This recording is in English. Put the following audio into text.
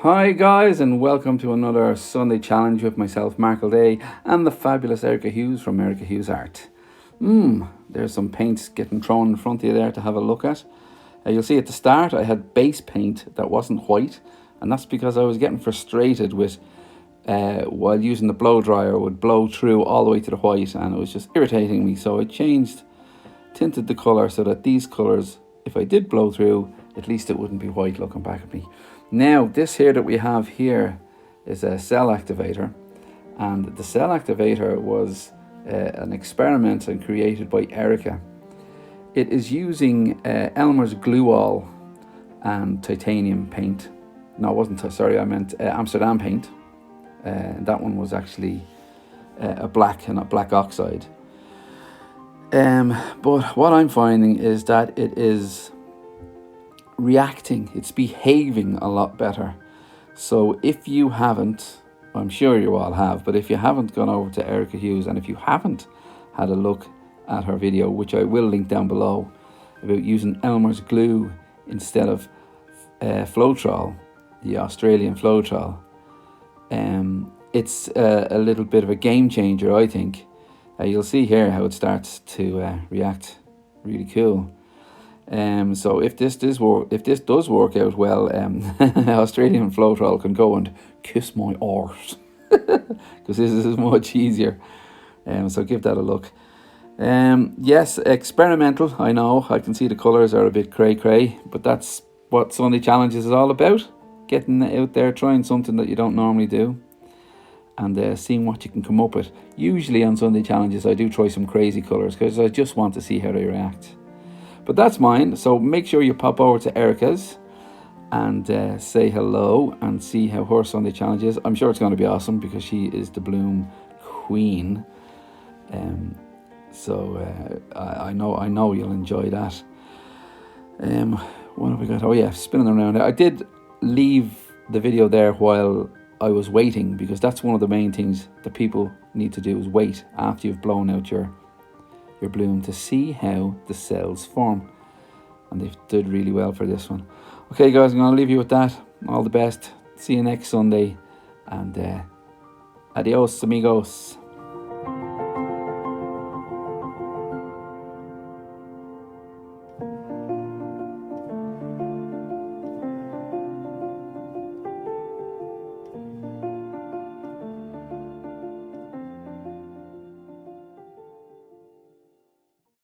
Hi guys, and welcome to another Sunday challenge with myself, Mark Guildea, and the fabulous Erica Hughes from Erica Hughes Art. There's some paints getting thrown in front of you there to have a look at. You'll see at the start I had base paint that wasn't white, and that's because I was getting frustrated with while using the blow dryer, it would blow through all the way to the white, and it was just irritating me. So I tinted the colour so that these colours, if I did blow through, at least it wouldn't be white looking back at me. Now, this here that we have here is a Cell Activator, and the Cell Activator was an experiment and created by Erica. It is using Elmer's glue all and titanium paint. No, it wasn't, sorry, I meant Amsterdam paint. That one was actually a black and a black oxide. But what I'm finding is that it is reacting, it's behaving a lot better. So if you haven't, I'm sure you all have, but if you haven't gone over to Erica Hughes, and if you haven't had a look at her video, which I will link down below, about using Elmer's glue instead of Floetrol, the Australian Floetrol, it's a little bit of a game changer, I think. You'll see here how it starts to react really cool. So if this does work out well, Australian Floetrol can go and kiss my arse, because this is much easier. So give that a look. Yes, experimental, I know. I can see the colours are a bit cray, but that's what Sunday Challenges is all about. Getting out there, trying something that you don't normally do, and seeing what you can come up with. Usually on Sunday Challenges I do try some crazy colours, because I just want to see how they react. But that's mine, so make sure you pop over to Erica's and say hello and see how her Sunday challenge is. I'm sure it's going to be awesome, because she is the bloom queen. I know you'll enjoy that. What have we got? Oh yeah, spinning around. I did leave the video there while I was waiting, because that's one of the main things that people need to do, is wait after you've blown out your bloom to see how the cells form, and they did really well for this one. Okay guys, I'm going to leave you with that. All the best, see you next Sunday, and adios amigos.